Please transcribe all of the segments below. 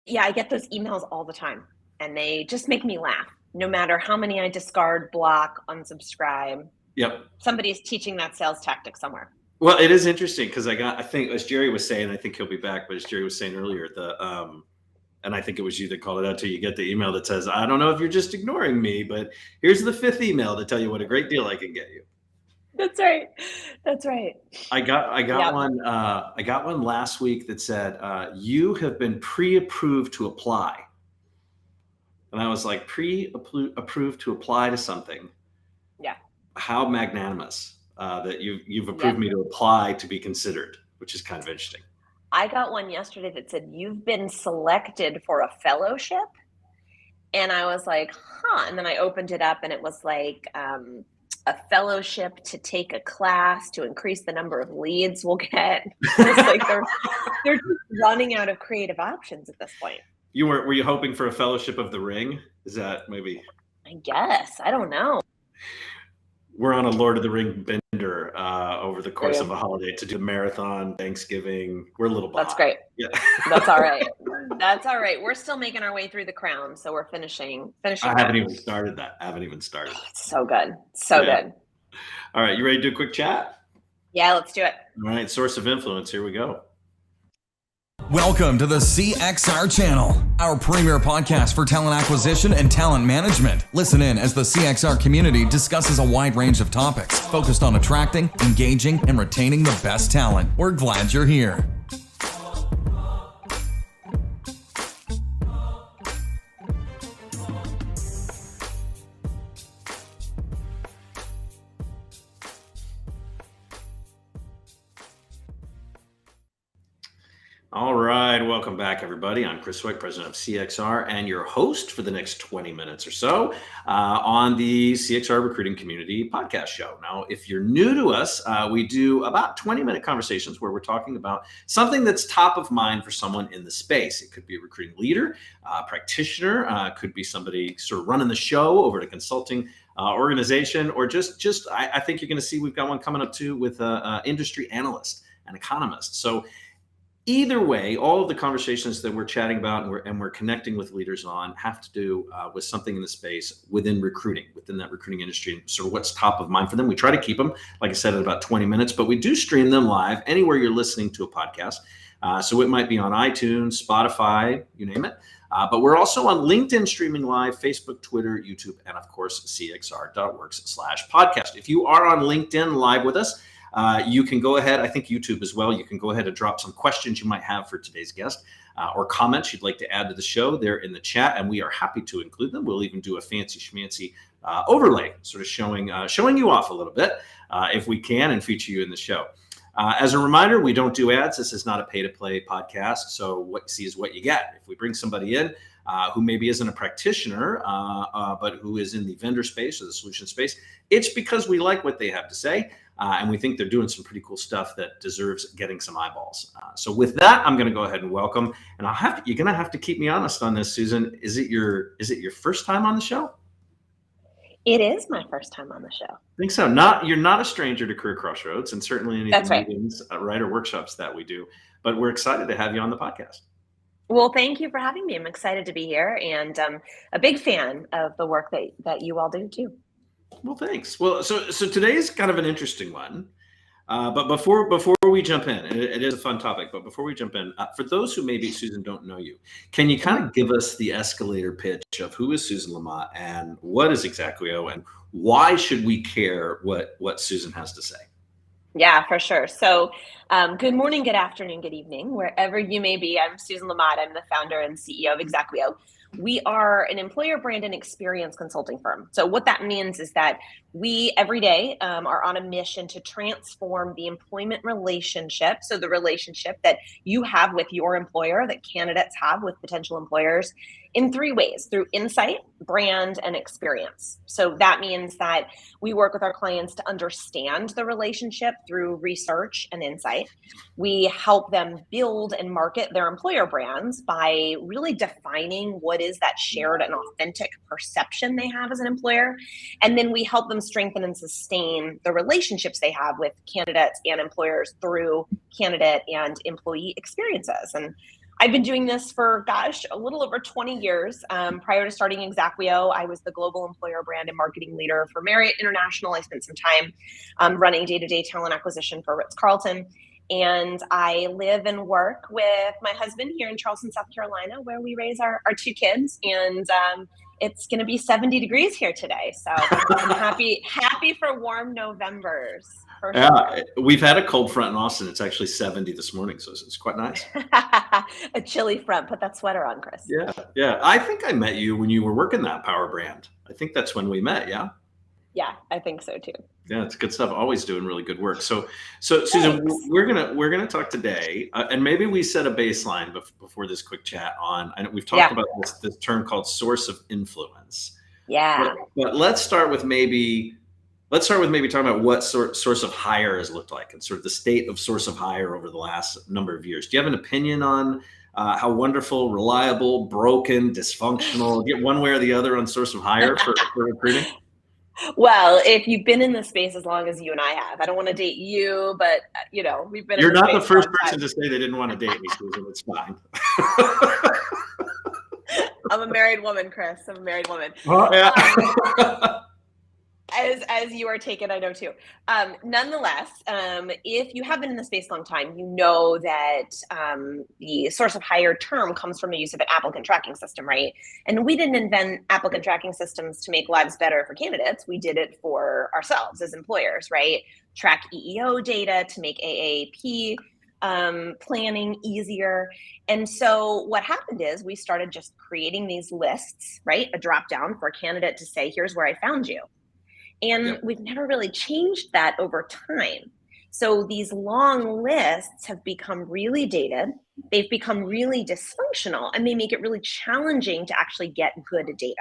Yeah, I get those emails all the time, and they just make me laugh. No matter how many I discard, block, unsubscribe, Yep. somebody's teaching that sales tactic somewhere. Well, it is interesting because I think as Jerry was saying, I think he'll be back, but as Jerry was saying earlier, and I think it was you that called it out too. You get the email that says, "I don't know if you're just ignoring me, but here's the fifth email to tell you what a great deal I can get you." That's right. That's right. I got Yep. one. I got one last week that said, "You have been pre-approved to apply," and I was like, "Pre-approved to apply to something? Yeah. How magnanimous that you've approved Yep. me to apply to be considered," which is kind of interesting. I got one yesterday that said, "You've been selected for a fellowship." And I was like, huh. And then I opened it up and it was like a fellowship to take a class to increase the number of leads we'll get. It's like they're just running out of creative options at this point. Were you hoping for a fellowship of the ring? Is that maybe? I guess. I don't know. We're on a Lord of the Ring bender over the course Yeah. of a holiday to do a marathon, Thanksgiving. We're a little behind. That's great. Yeah. That's all right. That's all right. We're still making our way through the crown, so we're finishing. I that. haven't even started that. It's so good. So good. All right. You ready to do a quick chat? Yeah, let's do it. All right. Source of influence. Here we go. Welcome to the CXR channel, our premier podcast for talent acquisition and talent management. Listen in as the CXR community discusses a wide range of topics focused on attracting, engaging, and retaining the best talent. We're glad you're here. All right. Welcome back, everybody. I'm Chris Swick, president of CXR, and your host for the next 20 minutes or so on the CXR Recruiting Community podcast show. Now, if you're new to us, we do about 20-minute conversations where we're talking about something that's top of mind for someone in the space. It could be a recruiting leader, practitioner, could be somebody sort of running the show over at a consulting organization, or just I think you're going to see we've got one coming up too with an industry analyst, an economist. So either way, all of the conversations that we're chatting about and we're connecting with leaders on have to do with something in the space within recruiting, within that recruiting industry, and sort of what's top of mind for them. We try to keep them, like I said, at about 20 minutes, but we do stream them live anywhere you're listening to a podcast. So it might be on iTunes, Spotify, you name it. But we're also on LinkedIn streaming live, Facebook, Twitter, YouTube, and of course, cxr.works/podcast. If you are on LinkedIn live with us, you can go ahead, I think YouTube as well, you can go ahead and drop some questions you might have for today's guest or comments you'd like to add to the show there in the chat, and we are happy to include them. We'll even do a fancy schmancy overlay, sort of showing you off a little bit if we can and feature you in the show. As a reminder, we don't do ads. This is not a pay-to-play podcast, so what you see is what you get. If we bring somebody in who maybe isn't a practitioner, but who is in the vendor space or the solution space, it's because we like what they have to say. And we think they're doing some pretty cool stuff that deserves getting some eyeballs. So with that, I'm going to go ahead and welcome. And you're going to have to keep me honest on this, Susan. Is it your first time on the show? It is my first time on the show. I think so. You're not a stranger to Career Crossroads, and certainly any of the meetings, or workshops that we do. But we're excited to have you on the podcast. Well, thank you for having me. I'm excited to be here, and a big fan of the work that you all do too. Well, thanks. Well, so today's kind of an interesting one, but before we jump in, it is a fun topic. But before we jump in, for those who maybe, Susan, don't know you, can you kind of give us the escalator pitch of who is Susan LaMotte and what is exaqueo and why should we care what Susan has to say? Yeah, for sure. So good morning, good afternoon, good evening, wherever you may be. I'm Susan LaMotte. I'm the founder and CEO of exaqueo. We are an employer brand and experience consulting firm. So what that means is that we every day are on a mission to transform the employment relationship. So the relationship that you have with your employer, that candidates have with potential employers, in three ways: through insight, brand, and experience. So that means that we work with our clients to understand the relationship through research and insight. We help them build and market their employer brands by really defining what is that shared and authentic perception they have as an employer. And then we help them strengthen and sustain the relationships they have with candidates and employers through candidate and employee experiences. And I've been doing this for, a little over 20 years. Prior to starting exaqueo, I was the global employer brand and marketing leader for Marriott International. I spent some time running day-to-day talent acquisition for Ritz-Carlton. And I live and work with my husband here in Charleston, South Carolina, where we raise our 2 kids. And it's going to be 70 degrees here today. So I'm happy for warm Novembers. For sure. We've had a cold front in Austin. It's actually 70 this morning, so it's quite nice. A chilly front. Put that sweater on, Chris. Yeah. I think I met you when you were working that power brand. I think that's when we met. Yeah. Yeah, I think so too. Yeah, it's good stuff. Always doing really good work. So Susan, we're gonna talk today, and maybe we set a baseline before this quick chat on. I know we've talked about this term called source of influence. Yeah. But let's start with maybe talking about what source of hire has looked like and sort of the state of source of hire over the last number of years. Do you have an opinion on how wonderful, reliable, broken, dysfunctional, get one way or the other on source of hire for recruiting? Well, if you've been in the space as long as you and I have, I don't want to date you, but we've been. You're not the first person to say they didn't want to date me, Susan. It's fine. I'm a married woman, Chris. I'm a married woman. Oh, yeah. As you are taken, I know too. Nonetheless, if you have been in the space a long time, you know that the source of hire term comes from the use of an applicant tracking system, right? And we didn't invent applicant tracking systems to make lives better for candidates. We did it for ourselves as employers, right? Track EEO data to make AAP planning easier. And so what happened is we started just creating these lists, right? A drop down for a candidate to say, here's where I found you. And we've never really changed that over time. So these long lists have become really dated. They've become really dysfunctional, and they make it really challenging to actually get good data.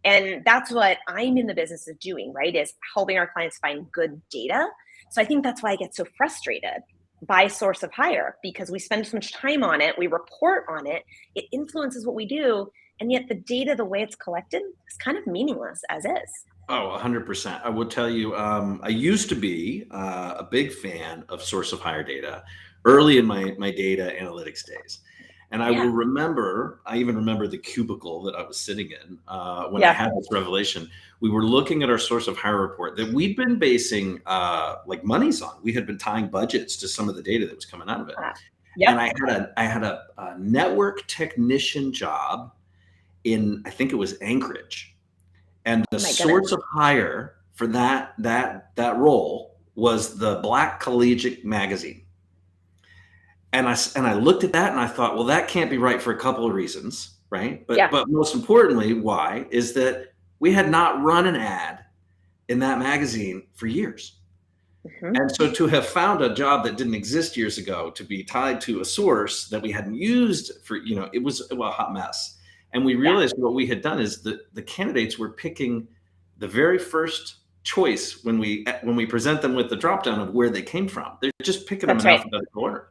And that's what I'm in the business of doing, right? Is helping our clients find good data. So I think that's why I get so frustrated by source of hire, because we spend so much time on it, we report on it, it influences what we do, and yet the data, the way it's collected, is kind of meaningless as is. Oh, 100%. I will tell you, I used to be a big fan of source of hire data early in my data analytics days. And I will remember, I even remember the cubicle that I was sitting in when I had this revelation. We were looking at our source of hire report that we'd been basing like monies on. We had been tying budgets to some of the data that was coming out of it. And I had a network technician job in, I think it was Anchorage. And the source of hire for that role was the Black Collegiate magazine. And I looked at that and I thought, well, that can't be right for a couple of reasons, right? But most importantly, why is that we had not run an ad in that magazine for years. Mm-hmm. And so to have found a job that didn't exist years ago to be tied to a source that we hadn't used for, it was a hot mess. And we realized what we had done is that the candidates were picking the very first choice when we present them with the drop down of where they came from. They're just picking them in alphabetical order.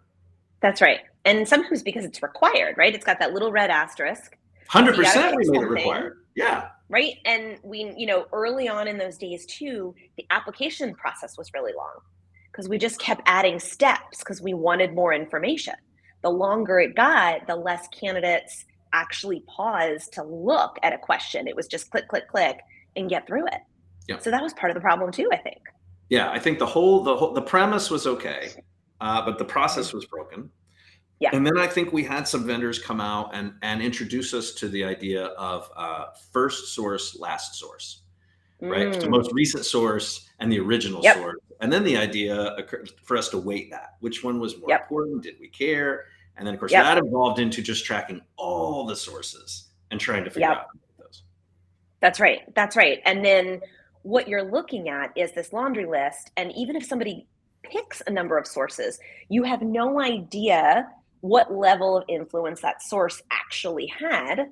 That's right. And sometimes because it's required, right? It's got that little red asterisk. 100% we made it required. Yeah. Right. And we, early on in those days too, the application process was really long because we just kept adding steps because we wanted more information. The longer it got, the less candidates actually pause to look at a question. It was just click, click, click and get through it. Yeah. So that was part of the problem too, I think. Yeah, I think the premise was okay, but the process was broken. Yeah. And then I think we had some vendors come out and introduce us to the idea of first source, last source, right? So the most recent source and the original source. And then the idea occurred for us to weight that. Which one was more important? Did we care? And then, of course, that evolved into just tracking all the sources and trying to figure out those. That's right. That's right. And then what you're looking at is this laundry list. And even if somebody picks a number of sources, you have no idea what level of influence that source actually had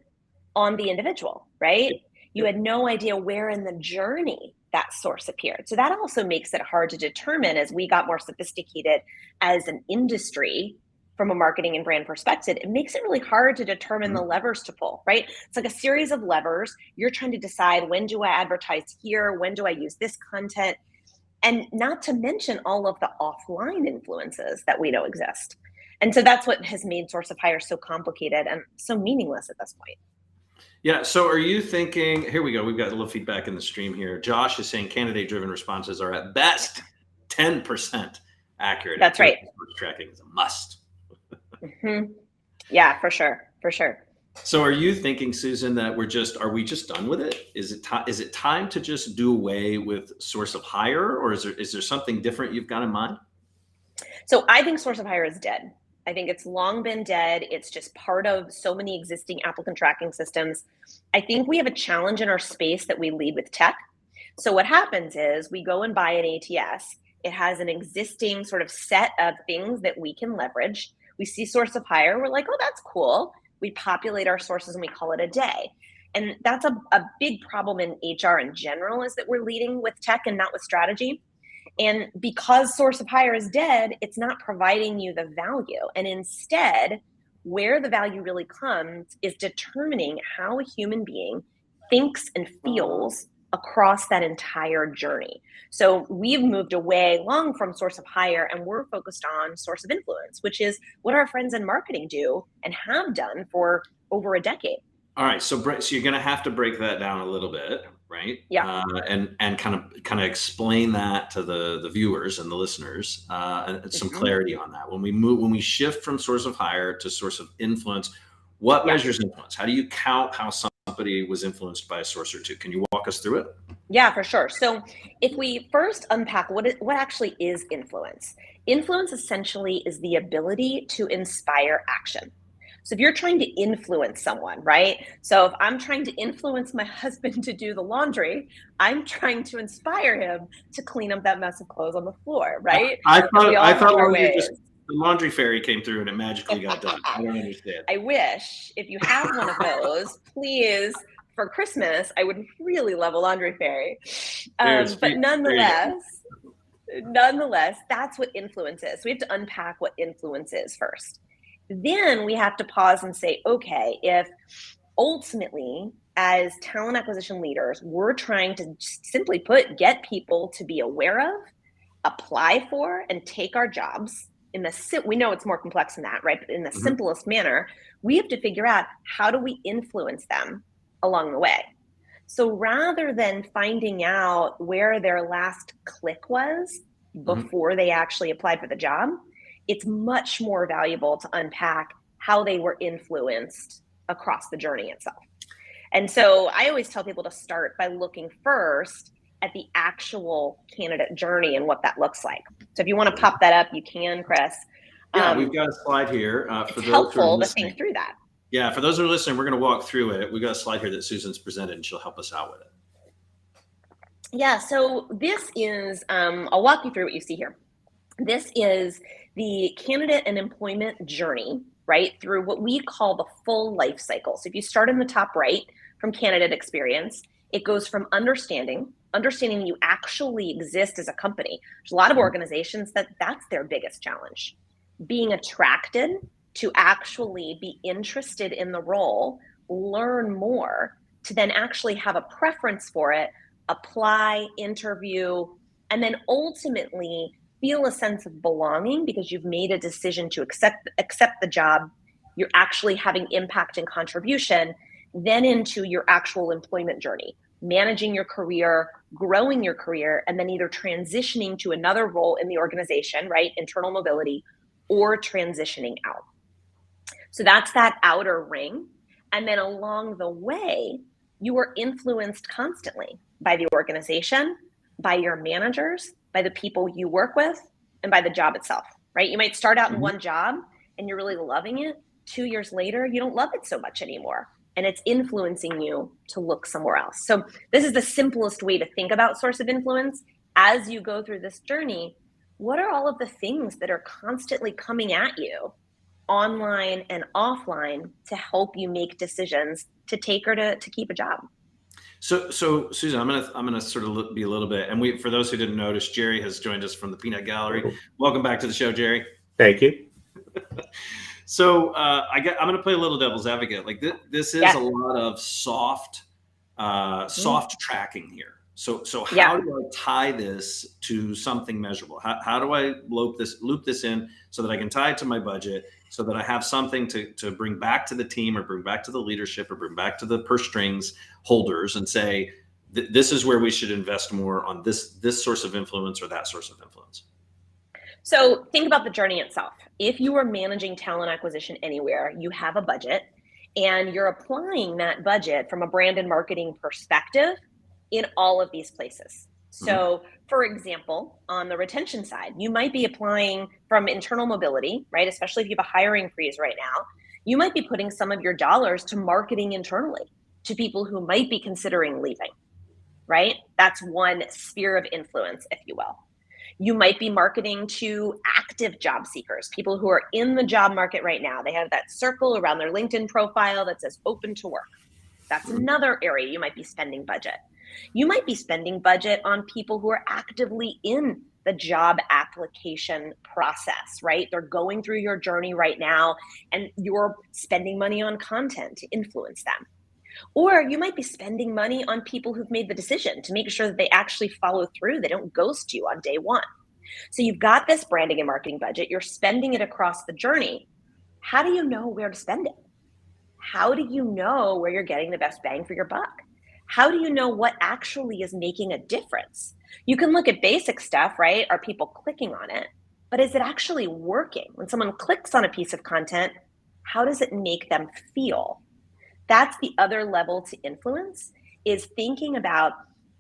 on the individual, right? You had no idea where in the journey that source appeared. So that also makes it hard to determine as we got more sophisticated as an industry. From a marketing and brand perspective, it makes it really hard to determine the levers to pull, right? It's like a series of levers. You're trying to decide, when do I advertise here? When do I use this content? And not to mention all of the offline influences that we know exist. And so that's what has made source of hire so complicated and so meaningless at this point. Yeah. So are you thinking, here we go. We've got a little feedback in the stream here. Josh is saying candidate-driven responses are at best 10% accurate. That's right. Tracking is a must. Mm-hmm. Yeah, for sure. For sure. So are you thinking, Susan, that are we just done with it? Is it time to just do away with source of hire, or is there something different you've got in mind? So I think source of hire is dead. I think it's long been dead. It's just part of so many existing applicant tracking systems. I think we have a challenge in our space that we lead with tech. So what happens is we go and buy an ATS. It has an existing sort of set of things that we can leverage. We see source of hire. We're like, oh, that's cool. We populate our sources and we call it a day. And that's a big problem in HR in general, is that we're leading with tech and not with strategy. And because source of hire is dead, it's not providing you the value. And instead, where the value really comes is determining how a human being thinks and feels across that entire journey. So we've moved away long from source of hire, and we're focused on source of influence, which is what our friends in marketing do and have done for over a decade. All right, so you're going to have to break that down a little bit, right? Yeah. And kind of explain that to the viewers and the listeners, and some clarity on that. When we shift from source of hire to source of influence, what measures influence? How do you count how somebody was influenced by a source or two? Can you walk us through it? Yeah, for sure. So if we first unpack what actually is influence, influence essentially is the ability to inspire action. So if you're trying to influence someone, right? So if I'm trying to influence my husband to do the laundry, I'm trying to inspire him to clean up that mess of clothes on the floor, right? I thought the laundry fairy came through and it magically got done. I don't understand. I wish, if you have one of those, please, for Christmas, I would really love a laundry fairy. But nonetheless, that's what influence is. So we have to unpack what influence is first. Then we have to pause and say, okay, if ultimately as talent acquisition leaders, we're trying to simply put, get people to be aware of, apply for, and take our jobs we know it's more complex than that, right? But in the simplest manner, we have to figure out, how do we influence them along the way? So rather than finding out where their last click was before they actually applied for the job, it's much more valuable to unpack how they were influenced across the journey itself. And so I always tell people to start by looking first at the actual candidate journey and what that looks like. So if you want to pop that up, you can, Chris. Yeah, we've got a slide here. It's helpful to think through that. Yeah, for those who are listening, we're going to walk through it. We've got a slide here that Susan's presented, and she'll help us out with it. Yeah, so this is, I'll walk you through what you see here. This is the candidate and employment journey, right, through what we call the full life cycle. So if you start in the top right from candidate experience, it goes from understanding you actually exist as a company. There's a lot of organizations that's their biggest challenge. Being attracted to actually be interested in the role, learn more, to then actually have a preference for it, apply, interview, and then ultimately feel a sense of belonging because you've made a decision to accept the job. You're actually having impact and contribution, then into your actual employment journey, managing your career, growing your career, and then either transitioning to another role in the organization, right? Internal mobility, or transitioning out. So that's that outer ring. And then along the way, you are influenced constantly by the organization, by your managers, by the people you work with, and by the job itself, right? You might start out in one job and you're really loving it. 2 years later, you don't love it so much anymore. And it's influencing you to look somewhere else. So this is the simplest way to think about source of influence. As you go through this journey, what are all of the things that are constantly coming at you online and offline to help you make decisions to take or to keep a job? So Susan, I'm gonna sort of be a little bit, and for those who didn't notice, Jerry has joined us from the Peanut Gallery. Welcome back to the show, Jerry. Thank you. So I'm going to play a little devil's advocate. Like this is a lot of soft tracking here. So how do I tie this to something measurable? How do I loop this in so that I can tie it to my budget so that I have something to bring back to the team or bring back to the leadership or bring back to the purse strings holders and say, this is where we should invest more on this source of influence or that source of influence? So think about the journey itself. If you are managing talent acquisition anywhere, you have a budget and you're applying that budget from a brand and marketing perspective in all of these places. So for example, on the retention side, you might be applying from internal mobility, right? Especially if you have a hiring freeze right now, you might be putting some of your dollars to marketing internally to people who might be considering leaving, right? That's one sphere of influence, if you will. You might be marketing to active job seekers, people who are in the job market right now. They have that circle around their LinkedIn profile that says open to work. That's another area you might be spending budget. You might be spending budget on people who are actively in the job application process, right? They're going through your journey right now, and you're spending money on content to influence them. Or you might be spending money on people who've made the decision to make sure that they actually follow through. They don't ghost you on day one. So you've got this branding and marketing budget. You're spending it across the journey. How do you know where to spend it? How do you know where you're getting the best bang for your buck? How do you know what actually is making a difference? You can look at basic stuff, right? Are people clicking on it? But is it actually working? When someone clicks on a piece of content, how does it make them feel? That's the other level to influence, is thinking about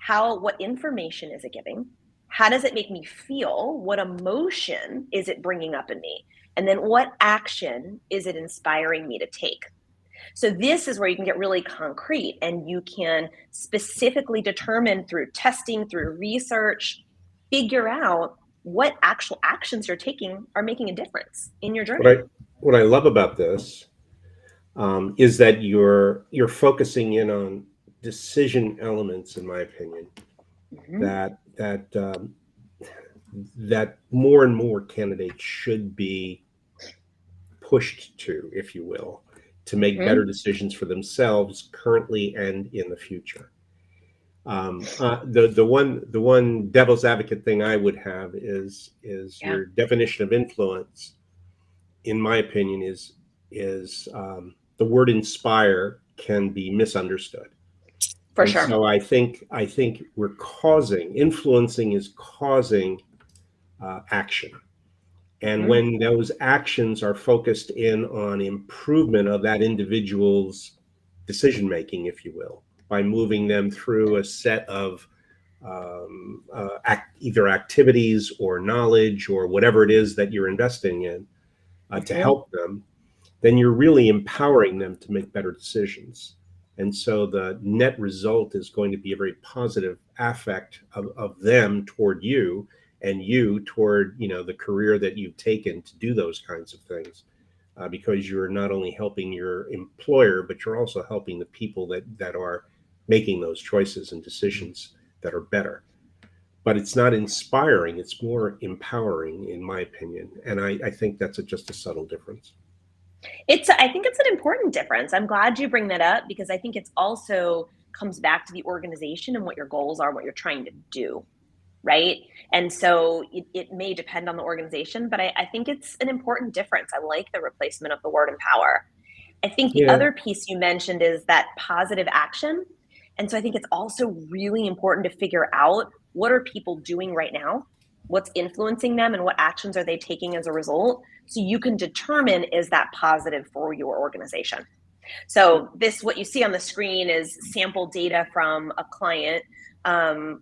what information is it giving? How does it make me feel? What emotion is it bringing up in me? And then what action is it inspiring me to take? So this is where you can get really concrete, and you can specifically determine through testing, through research, figure out what actual actions you're taking are making a difference in your journey. What I love about this is that you're focusing in on decision elements, in my opinion, that more and more candidates should be pushed to, if you will, to make better decisions for themselves currently and in the future. The one devil's advocate thing I would have is your definition of influence. In my opinion, is the word inspire can be misunderstood. For sure. So I think influencing is causing action. And when those actions are focused in on improvement of that individual's decision making, if you will, by moving them through a set of either activities or knowledge or whatever it is that you're investing in to help them, then you're really empowering them to make better decisions. And so the net result is going to be a very positive affect of them toward you, and you toward, the career that you've taken to do those kinds of things, because you're not only helping your employer, but you're also helping the people that are making those choices and decisions that are better. But it's not inspiring, it's more empowering, in my opinion. And I think that's just a subtle difference. I think it's an important difference. I'm glad you bring that up, because I think it's also comes back to the organization and what your goals are, what you're trying to do, right? And so it may depend on the organization, but I think it's an important difference. I like the replacement of the word empower. I think the other piece you mentioned is that positive action. And so I think it's also really important to figure out, what are people doing right now? What's influencing them, and what actions are they taking as a result? So you can determine, is that positive for your organization? So what you see on the screen is sample data from a client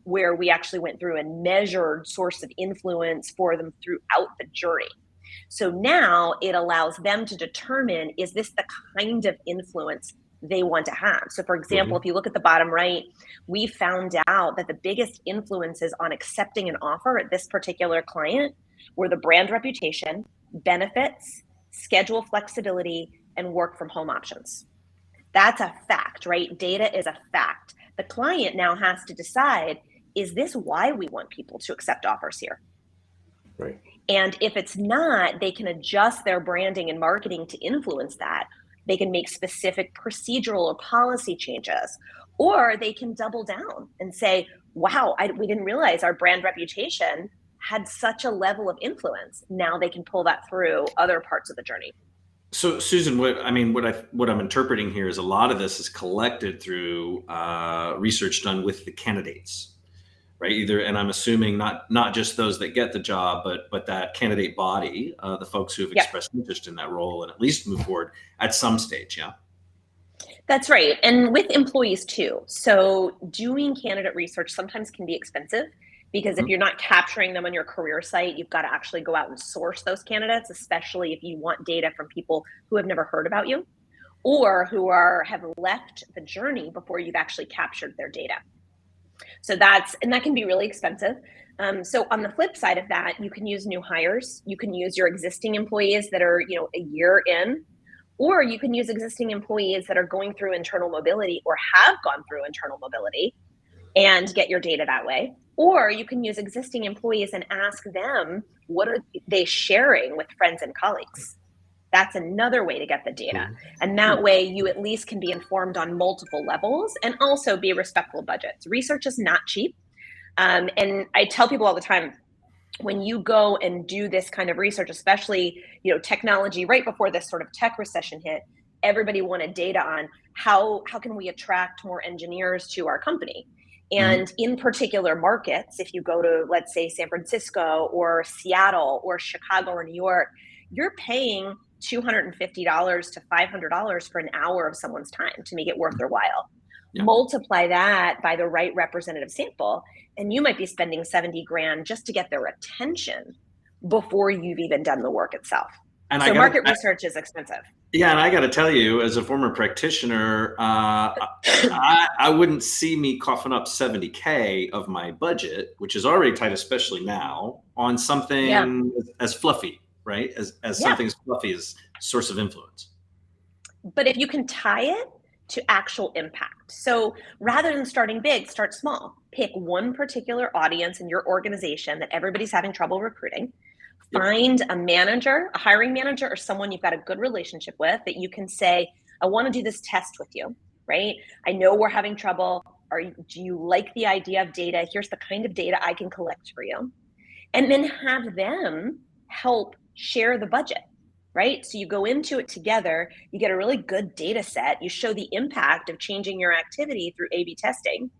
where we actually went through and measured source of influence for them throughout the journey. So now it allows them to determine, is this the kind of influence they want to have? So for example, if you look at the bottom right, we found out that the biggest influences on accepting an offer at this particular client were the brand reputation, benefits, schedule flexibility, and work from home options. That's a fact, right? Data is a fact. The client now has to decide, is this why we want people to accept offers here? Right. And if it's not, they can adjust their branding and marketing to influence that. They can make specific procedural or policy changes, or they can double down and say, wow, we didn't realize our brand reputation had such a level of influence. Now they can pull that through other parts of the journey. So Susan, what I'm interpreting here is a lot of this is collected through research done with the candidates, right? And I'm assuming not just those that get the job, but that candidate body, the folks who have Yep. expressed interest in that role and at least move forward at some stage. Yeah. That's right. And with employees too. So doing candidate research sometimes can be expensive because if Mhm. you're not capturing them on your career site, you've got to actually go out and source those candidates, especially if you want data from people who have never heard about you or who have left the journey before you've actually captured their data. So that can be really expensive. So on the flip side of that, you can use new hires. You can use your existing employees that are, a year in, or you can use existing employees that are going through internal mobility or have gone through internal mobility and get your data that way. Or you can use existing employees and ask them, what are they sharing with friends and colleagues? That's another way to get the data. And that way you at least can be informed on multiple levels and also be respectful of budgets. Research is not cheap. And I tell people all the time, when you go and do this kind of research, especially, technology right before this sort of tech recession hit, everybody wanted data on how can we attract more engineers to our company. And in particular markets, if you go to, let's say, San Francisco or Seattle or Chicago or New York, you're paying $250 to $500 for an hour of someone's time to make it worth their while. Yeah. Multiply that by the right representative sample, and you might be spending 70 grand just to get their attention before you've even done the work itself. And so market research is expensive. Yeah, and I got to tell you, as a former practitioner, I wouldn't see me coughing up $70K of my budget, which is already tight, especially now, on something as fluffy, right? As something as fluffy as source of influence. But if you can tie it to actual impact. So rather than starting big, start small. Pick one particular audience in your organization that everybody's having trouble recruiting. Find a manager, a hiring manager, or someone you've got a good relationship with that you can say, I want to do this test with you, right? I know we're having trouble. Do you like the idea of data? Here's the kind of data I can collect for you. And then have them help share the budget. Right? So you go into it together, you get a really good data set, you show the impact of changing your activity through A/B testing.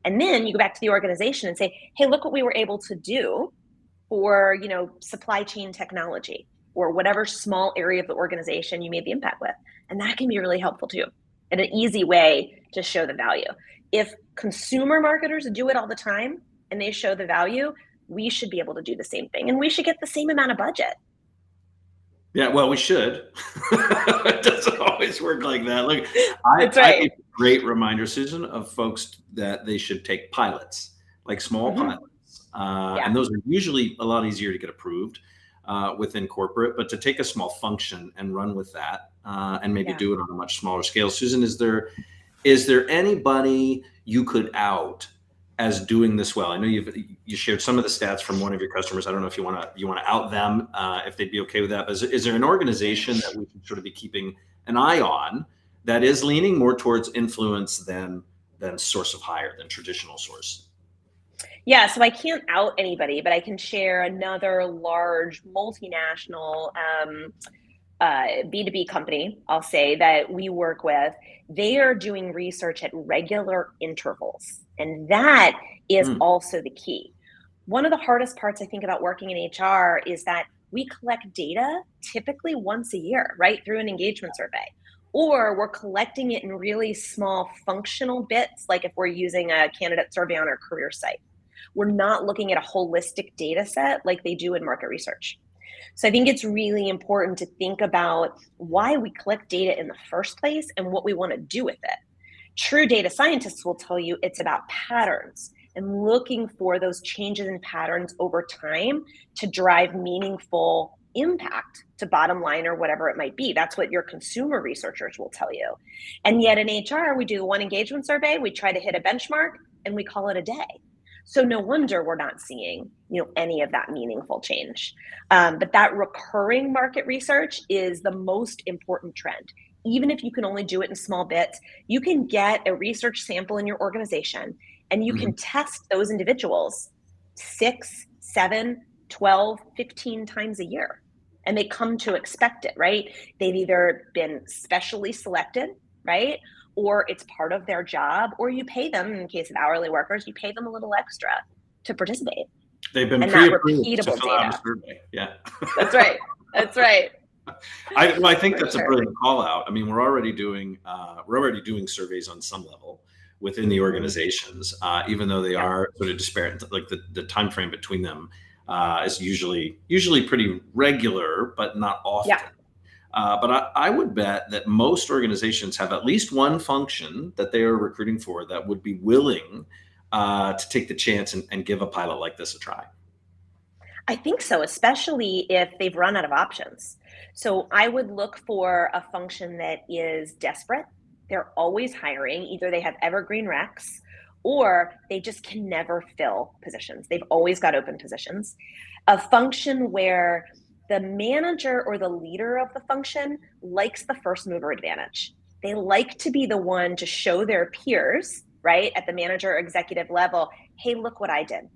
And then you go back to the organization and say, hey, look what we were able to do for, supply chain technology or whatever small area of the organization you made the impact with. And that can be really helpful too, and an easy way to show the value. If consumer marketers do it all the time and they show the value, we should be able to do the same thing. And we should get the same amount of budget. Yeah, well, we should. It doesn't always work like that. Look, That's right. I need a great reminder, Susan, of folks that they should take pilots, like small pilots. And those are usually a lot easier to get approved within corporate, but to take a small function and run with that and maybe do it on a much smaller scale. Susan, is there anybody you could out as doing this well? I know you shared some of the stats from one of your customers. I don't know if you want to out them, if they'd be okay with that. But is there an organization that we should sort of be keeping an eye on that is leaning more towards influence than source of hire, than traditional source? Yeah, so I can't out anybody, but I can share another large multinational B2B company, I'll say, that we work with. They are doing research at regular intervals. And that is also the key. One of the hardest parts I think about working in HR is that we collect data typically once a year, right, through an engagement survey. Or we're collecting it in really small functional bits, like if we're using a candidate survey on our career site. We're not looking at a holistic data set like they do in market research. So I think it's really important to think about why we collect data in the first place and what we want to do with it. True data scientists will tell you it's about patterns and looking for those changes in patterns over time to drive meaningful impact to bottom line or whatever it might be. That's what your consumer researchers will tell you. And yet in HR, we do one engagement survey, we try to hit a benchmark, and we call it a day. So no wonder we're not seeing, any of that meaningful change. But that recurring market research is the most important trend. Even if you can only do it in small bits, you can get a research sample in your organization and you can test those individuals 6, 7, 12, 15 times a year. and they come to expect it, right? They've either been specially selected, right? Or it's part of their job, or you pay them, in the case of hourly workers, you pay them a little extra to participate. They've been And that pre-approved to repeatable fill out a data. survey. Yeah. That's right. That's right. I think For that's sure. a brilliant call out. I mean, we're already doing surveys on some level within the organizations, even though they are sort of disparate. Like the time frame between them is usually pretty regular, but not often. Yeah. But I would bet that most organizations have at least one function that they are recruiting for that would be willing to take the chance and give a pilot like this a try. I think so, especially if they've run out of options. So I would look for a function that is desperate. They're always hiring. Either they have evergreen recs or they just can never fill positions. They've always got open positions. A function where the manager or the leader of the function likes the first mover advantage. They like to be the one to show their peers, right, at the manager or executive level, hey, look what I did.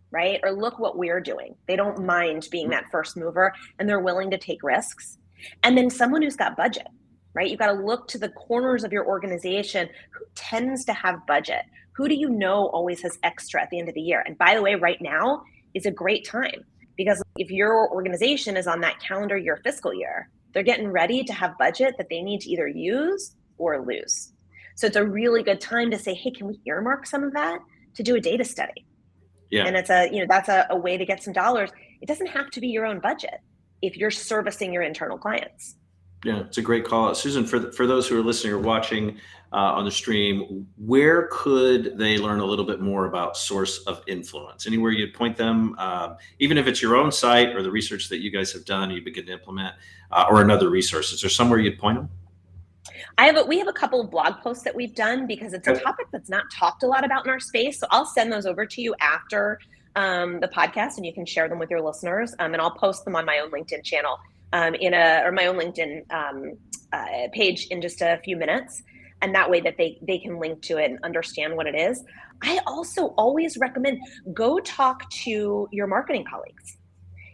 Right? Or look what we're doing. They don't mind being that first mover, and they're willing to take risks. And then someone who's got budget, right? You've got to look to the corners of your organization. Who tends to have budget? Who do you know always has extra at the end of the year? And by the way, right now is a great time, because if your organization is on that calendar year, fiscal year, they're getting ready to have budget that they need to either use or lose. So it's a really good time to say, hey, can we earmark some of that to do a data study? Yeah. And it's that's a way to get some dollars. It doesn't have to be your own budget if you're servicing your internal clients. Yeah, it's a great call. Susan, for those who are listening or watching on the stream, where could they learn a little bit more about source of influence? Anywhere you'd point them, even if it's your own site or the research that you guys have done, you begin to implement, or another resource. Is there somewhere you'd point them? We have a couple of blog posts that we've done because it's a topic that's not talked a lot about in our space. So I'll send those over to you after the podcast, and you can share them with your listeners. And I'll post them on my own LinkedIn channel or my own LinkedIn page in just a few minutes. And that way that they can link to it and understand what it is. I also always recommend go talk to your marketing colleagues.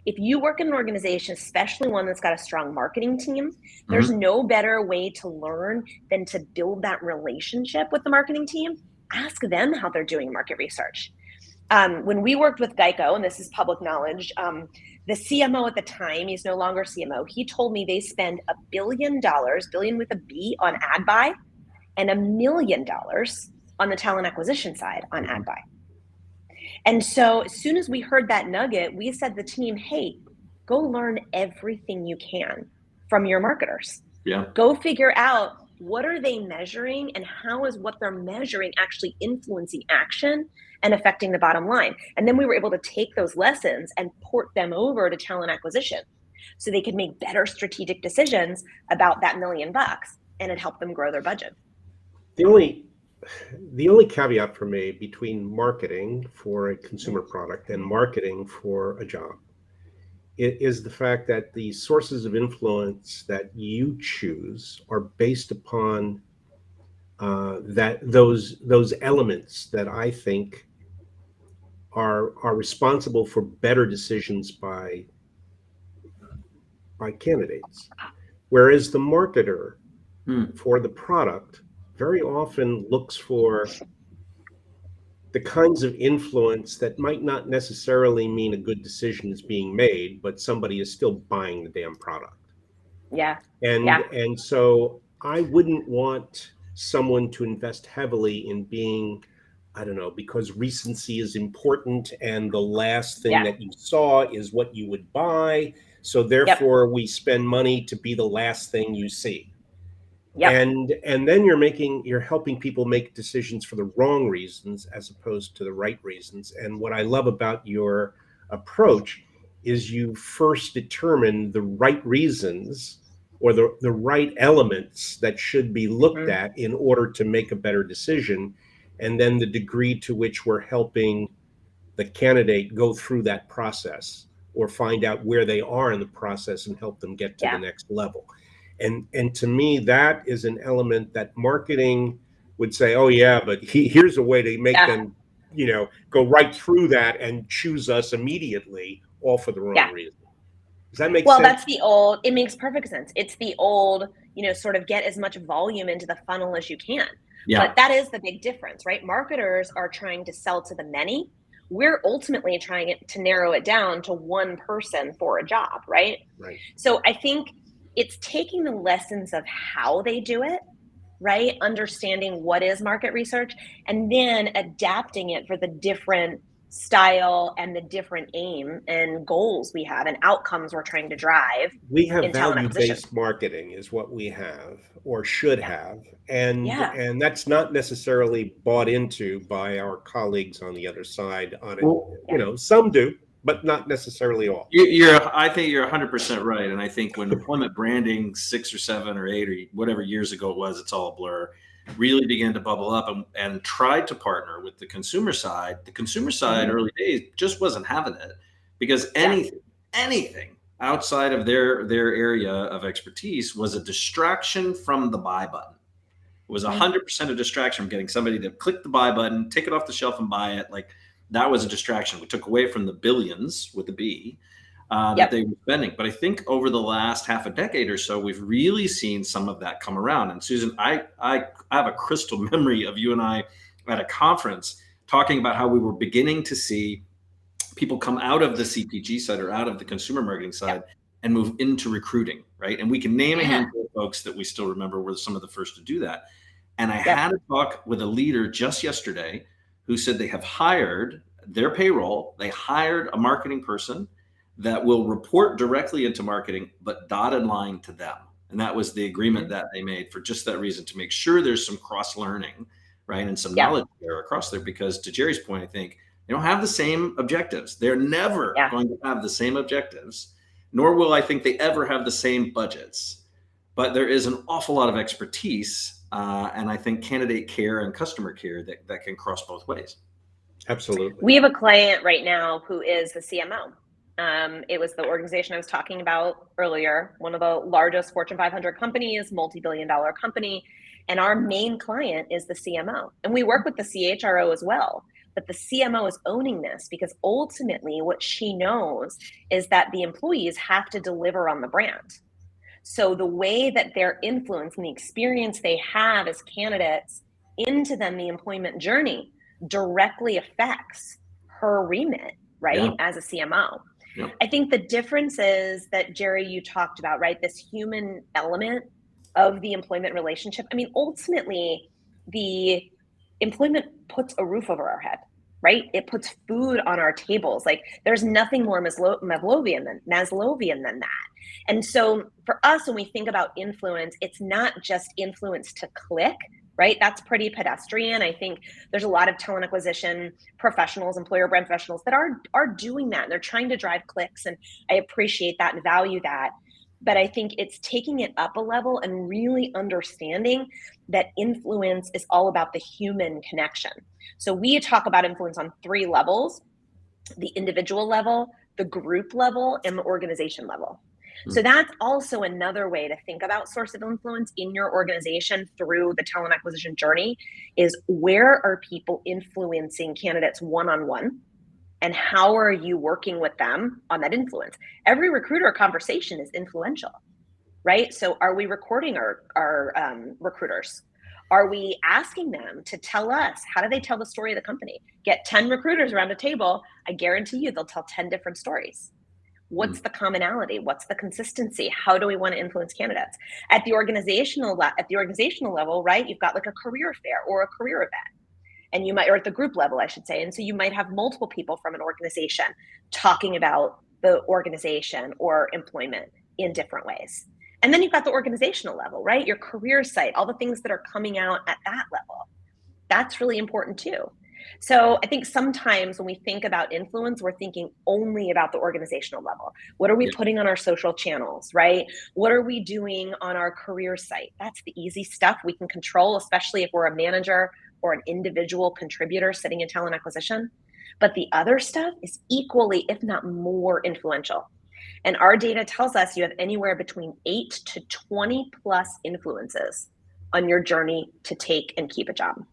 If you work in an organization, especially one that's got a strong marketing team, there's no better way to learn than to build that relationship with the marketing team. Ask them how they're doing market research. When we worked with Geico, and this is public knowledge, the CMO at the time, he's no longer CMO, he told me they spend $1 billion, billion with a B, on ad buy, and $1 million on the talent acquisition side on ad buy. And so as soon as we heard that nugget, we said to the team, hey, go learn everything you can from your marketers. Yeah. Go figure out what are they measuring and how is what they're measuring actually influencing action and affecting the bottom line. And then we were able to take those lessons and port them over to talent acquisition so they could make better strategic decisions about that $1 million, and it helped them grow their budget. The only caveat for me between marketing for a consumer product and marketing for a job is the fact that the sources of influence that you choose are based upon those elements that I think are responsible for better decisions by candidates, whereas the marketer for the product very often looks for the kinds of influence that might not necessarily mean a good decision is being made, but somebody is still buying the damn product. Yeah. And so I wouldn't want someone to invest heavily in being, I don't know, because recency is important and the last thing that you saw is what you would buy. So therefore we spend money to be the last thing you see. And then you're helping people make decisions for the wrong reasons as opposed to the right reasons. And what I love about your approach is you first determine the right reasons or the right elements that should be looked at in order to make a better decision, and then the degree to which we're helping the candidate go through that process or find out where they are in the process and help them get to the next level. And to me, that is an element that marketing would say, oh yeah, but here's a way to make them, go right through that and choose us immediately, all for the wrong reason. Does that make Well, sense? that's the old, it makes perfect sense. It's the old, sort of get as much volume into the funnel as you can. Yeah. But that is the big difference, right? Marketers are trying to sell to the many. We're ultimately trying to narrow it down to one person for a job, right? Right. So I think it's taking the lessons of how they do it, right? Understanding what is market research and then adapting it for the different style and the different aim and goals we have and outcomes we're trying to drive We have in talent acquisition. value-based marketing is what we have or should Yeah. have. And Yeah. and that's not necessarily bought into by our colleagues on the other side on it. Well, Some do, but not necessarily all. I think you're 100% right. And I think when employment branding 6 or 7 or 8 or whatever years ago it was, it's all a blur, really began to bubble up and tried to partner with the consumer side. The consumer side early days just wasn't having it because anything outside of their area of expertise was a distraction from the buy button. It was 100% a distraction from getting somebody to click the buy button, take it off the shelf and buy it. Like that was a distraction. We took away from the billions with the B that they were spending. But I think over the last half a decade or so, we've really seen some of that come around. And Susan, I have a crystal memory of you and I at a conference talking about how we were beginning to see people come out of the CPG side or out of the consumer marketing side and move into recruiting, right? And we can name a handful of folks that we still remember were some of the first to do that. And I had a talk with a leader just yesterday who said they have hired their payroll. They hired a marketing person that will report directly into marketing, but dotted line to them. And that was the agreement that they made for just that reason, to make sure there's some cross learning, right? And some knowledge there across there, because to Jerry's point, I think they don't have the same objectives. They're never going to have the same objectives, nor will I think they ever have the same budgets. But there is an awful lot of expertise and I think candidate care and customer care that can cross both ways. Absolutely. We have a client right now who is the CMO. It was the organization I was talking about earlier, one of the largest Fortune 500 companies, multi-billion-dollar company. And our main client is the CMO. And we work with the CHRO as well. But the CMO is owning this because ultimately what she knows is that the employees have to deliver on the brand. So the way that their influence and the experience they have as candidates into then the employment journey directly affects her remit, right? As a CMO. I think the difference is that, Jerry, you talked about, right? This human element of the employment relationship. I mean, ultimately, the employment puts a roof over our head, right? It puts food on our tables. Like there's nothing more Maslowian than that. And so for us, when we think about influence, it's not just influence to click, right? That's pretty pedestrian. I think there's a lot of talent acquisition professionals, employer brand professionals that are doing that. And they're trying to drive clicks. And I appreciate that and value that. But I think it's taking it up a level and really understanding that influence is all about the human connection. So we talk about influence on 3 levels: the individual level, the group level, and the organization level. So that's also another way to think about source of influence in your organization through the talent acquisition journey is where are people influencing candidates one-on-one? And how are you working with them on that influence? Every recruiter conversation is influential, right? So are we recording our recruiters? Are we asking them to tell us, how do they tell the story of the company? Get 10 recruiters around a table. I guarantee you they'll tell 10 different stories. What's the commonality? What's the consistency? How do we want to influence candidates? At the organizational level, right? You've got like a career fair or a career event. And you might, or at the group level, I should say. And so you might have multiple people from an organization talking about the organization or employment in different ways. And then you've got the organizational level, right? Your career site, all the things that are coming out at that level. That's really important too. So I think sometimes when we think about influence, we're thinking only about the organizational level. What are we putting on our social channels, right? What are we doing on our career site? That's the easy stuff we can control, especially if we're a manager or an individual contributor sitting in talent acquisition. But the other stuff is equally, if not more, influential. And our data tells us you have anywhere between 8 to 20 plus influences on your journey to take and keep a job.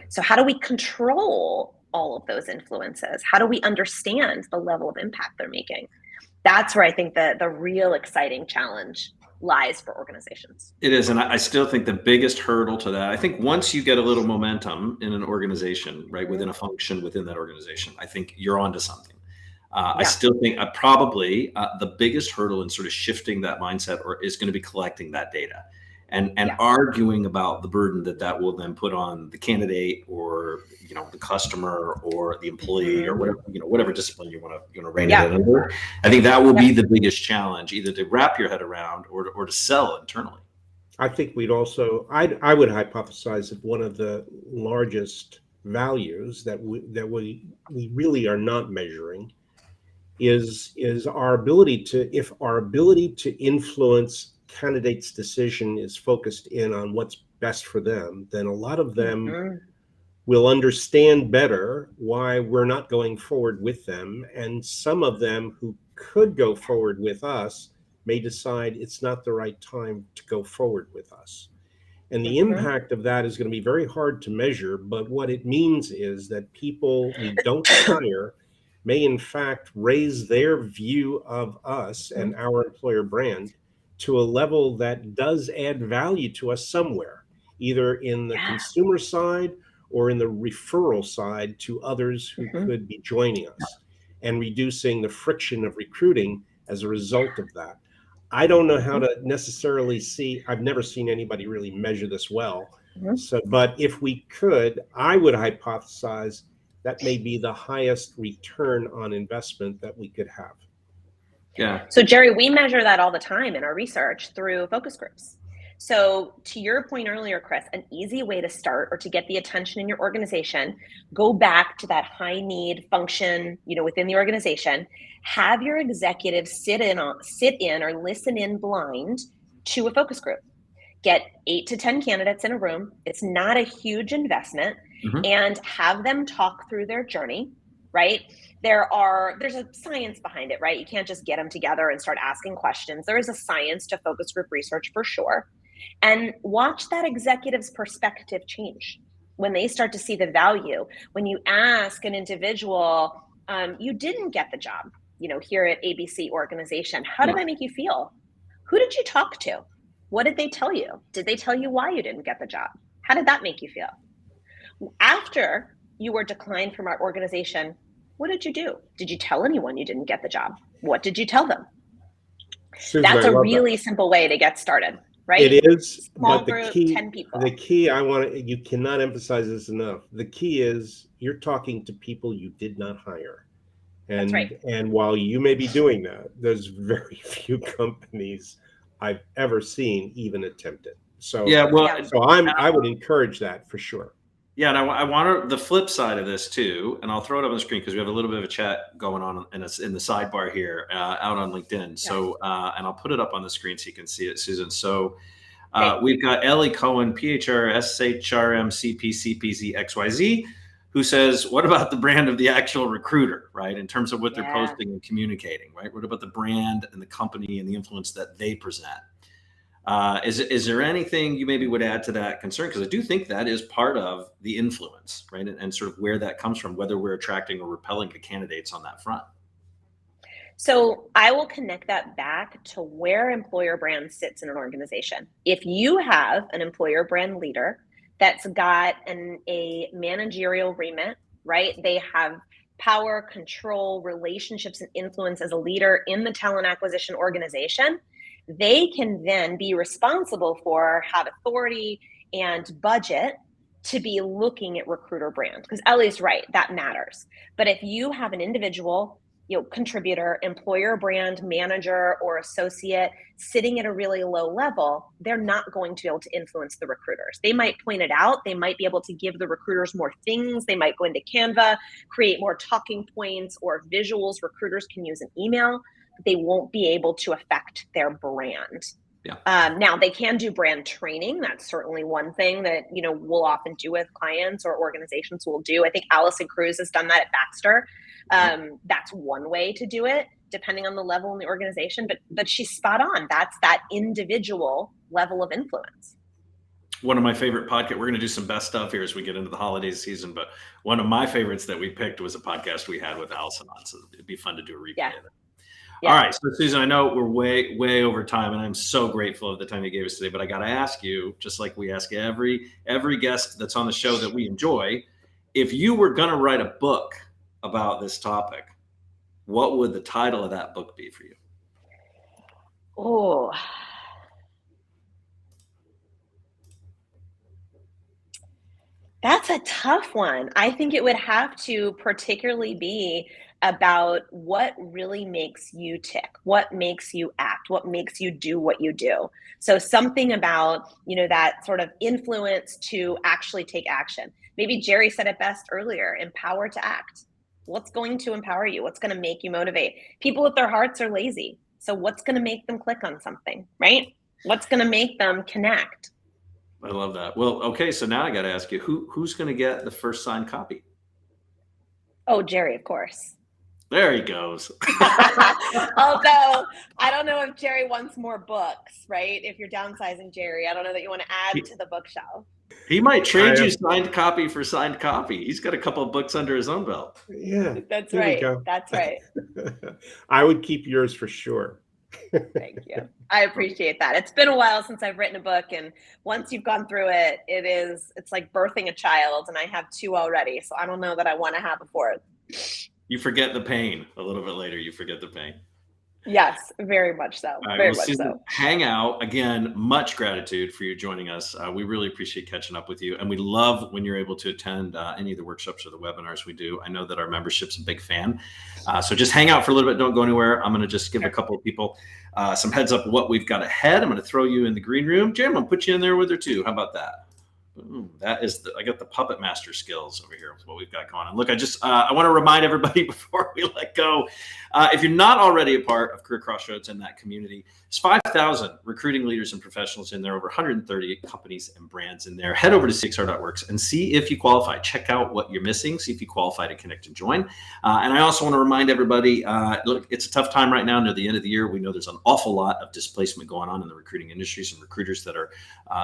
So how do we control all of those influences? How do we understand the level of impact they're making? That's where I think the real exciting challenge lies for organizations. It is. And I still think the biggest hurdle to that, I think once you get a little momentum in an organization, right, within a function within that organization, I think you're onto something. I still think probably the biggest hurdle in sort of shifting that mindset is going to be collecting that data and arguing about the burden that will then put on the candidate or, the customer or the employee or whatever, whatever discipline you want to rein it in under. I think that will be the biggest challenge, either to wrap your head around or to sell internally. I think I would hypothesize that one of the largest values that we really are not measuring is our ability to influence candidates' decision is focused in on what's best for them, then a lot of them will understand better why we're not going forward with them. And some of them who could go forward with us may decide it's not the right time to go forward with us. And the impact of that is going to be very hard to measure, but what it means is that people we don't hire may in fact raise their view of us and our employer brand to a level that does add value to us somewhere, either in the consumer side or in the referral side to others who could be joining us, and reducing the friction of recruiting as a result of that. I don't know how to necessarily I've never seen anybody really measure this well. So, but if we could, I would hypothesize that may be the highest return on investment that we could have. Yeah. So Jerry, we measure that all the time in our research through focus groups. So to your point earlier, Chris, an easy way to start or to get the attention in your organization, go back to that high need function, within the organization, have your executives sit in or listen in blind to a focus group. Get 8 to 10 candidates in a room. It's not a huge investment, and have them talk through their journey, right? There's a science behind it, right? You can't just get them together and start asking questions. There is a science to focus group research for sure. And watch that executive's perspective change when they start to see the value. When you ask an individual, you didn't get the job, here at ABC organization, how did that make you feel? Who did you talk to? What did they tell you? Did they tell you why you didn't get the job? How did that make you feel? After you were declined from our organization, what did you do? Did you tell anyone you didn't get the job? What did you tell them? Susan, that's a really simple way to get started, right? It is, small but group, 10 people. The key, you cannot emphasize this enough. The key is you're talking to people you did not hire. And, that's right. And while you may be doing that, there's very few companies I've ever seen even attempt it. So I would encourage that for sure. Yeah, and I want the flip side of this too, and I'll throw it up on the screen because we have a little bit of a chat going on in the sidebar here out on LinkedIn. Yeah. So, and I'll put it up on the screen so you can see it, Susan. So we've got Ellie Cohen, PHR, SHRM, CP, CPZ, XYZ, who says, what about the brand of the actual recruiter, right? In terms of what they're posting and communicating, right? What about the brand and the company and the influence that they present? Is there anything you maybe would add to that concern? Because I do think that is part of the influence, right? And sort of where that comes from, whether we're attracting or repelling the candidates on that front. So I will connect that back to where employer brand sits in an organization. If you have an employer brand leader that's got a managerial remit, right? They have power, control, relationships, and influence as a leader in the talent acquisition organization. They can then be responsible for, have authority and budget to be looking at recruiter brand. Because Ellie's right, that matters. But if you have an individual, contributor, employer brand manager or associate sitting at a really low level, they're not going to be able to influence the recruiters. They might point it out. They might be able to give the recruiters more things. They might go into Canva, create more talking points or visuals recruiters can use in email. They won't be able to affect their brand. Yeah. Now they can do brand training. That's certainly one thing that, we'll often do with clients or organizations will do. I think Allison Cruz has done that at Baxter. That's one way to do it, depending on the level in the organization, but she's spot on. That's that individual level of influence. One of my favorite podcasts, we're going to do some best stuff here as we get into the holiday season, but one of my favorites that we picked was a podcast we had with Allison on. So it'd be fun to do a replay of it. Yeah. All right. So Susan, I know we're way over time, and I'm so grateful of the time you gave us today, but I got to ask you, just like we ask every guest that's on the show that we enjoy, if you were going to write a book about this topic, what would the title of that book be for you? Oh, that's a tough one. I think it would have to particularly be about what really makes you tick, what makes you act, what makes you do what you do. So something about, that sort of influence to actually take action. Maybe Jerry said it best earlier, empower to act. What's going to empower you? What's going to make you motivate? People with their hearts are lazy. So what's going to make them click on something, right? What's going to make them connect? I love that. Well, okay. So now I got to ask you, who's going to get the first signed copy? Oh, Jerry, of course. There he goes. Although I don't know if Jerry wants more books, right? If you're downsizing Jerry, I don't know that you want to add to the bookshelf. He might trade you signed copy for signed copy. He's got a couple of books under his own belt. Yeah, that's right. That's right. I would keep yours for sure. Thank you. I appreciate that. It's been a while since I've written a book, and once you've gone through it, it's like birthing a child, and I have 2 already. So I don't know that I want to have a 4th. You forget the pain a little bit later. You forget the pain. Yes, very much so. Right, very well, much Susan, so. Hang out. Again, much gratitude for you joining us. We really appreciate catching up with you. And we love when you're able to attend any of the workshops or the webinars we do. I know that our membership's a big fan. So just hang out for a little bit. Don't go anywhere. I'm going to just give a couple of people some heads up what we've got ahead. I'm going to throw you in the green room. Jim, I'm going to put you in there with her too. How about that? That is I got the puppet master skills over here with what we've got going on. Look, I want to remind everybody before we let go, if you're not already a part of Career Crossroads and that community, there's 5,000 recruiting leaders and professionals in there, over 130 companies and brands in there. Head over to CXR.works and see if you qualify. Check out what you're missing, see if you qualify to connect and join. And I also want to remind everybody, look, it's a tough time right now near the end of the year. We know there's an awful lot of displacement going on in the recruiting industries and recruiters that are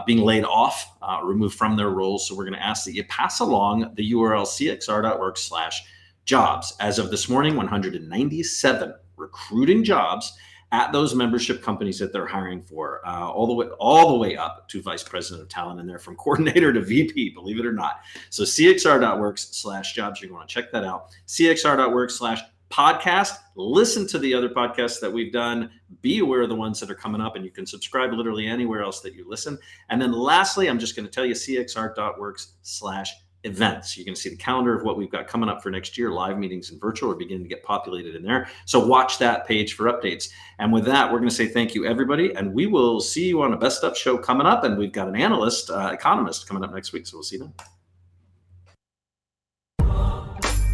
being laid off, removed from their roles. So we're going to ask that you pass along the URL cxr.works/jobs. As of this morning, 197 recruiting jobs at those membership companies that they're hiring for, all the way up to vice president of talent in there, from coordinator to VP, believe it or not. So cxr.works/jobs, you're going to check that out. cxr.works/podcast. Listen to the other podcasts that we've done. Be aware of the ones that are coming up, and you can subscribe literally anywhere else that you listen. And then lastly, I'm just going to tell you cxr.works/events. You can see the calendar of what we've got coming up for next year. Live meetings and virtual are beginning to get populated in there. So watch that page for updates. And with that, we're going to say thank you, everybody. And we will see you on a Best Up show coming up. And we've got an economist coming up next week. So we'll see you then.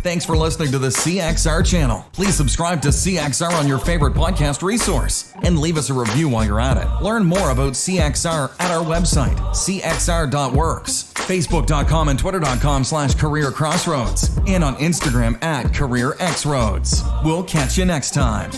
Thanks for listening to the CXR channel. Please subscribe to CXR on your favorite podcast resource and leave us a review while you're at it. Learn more about CXR at our website, cxr.works, facebook.com and twitter.com/Career Crossroads, and on Instagram at CareerXroads. We'll catch you next time.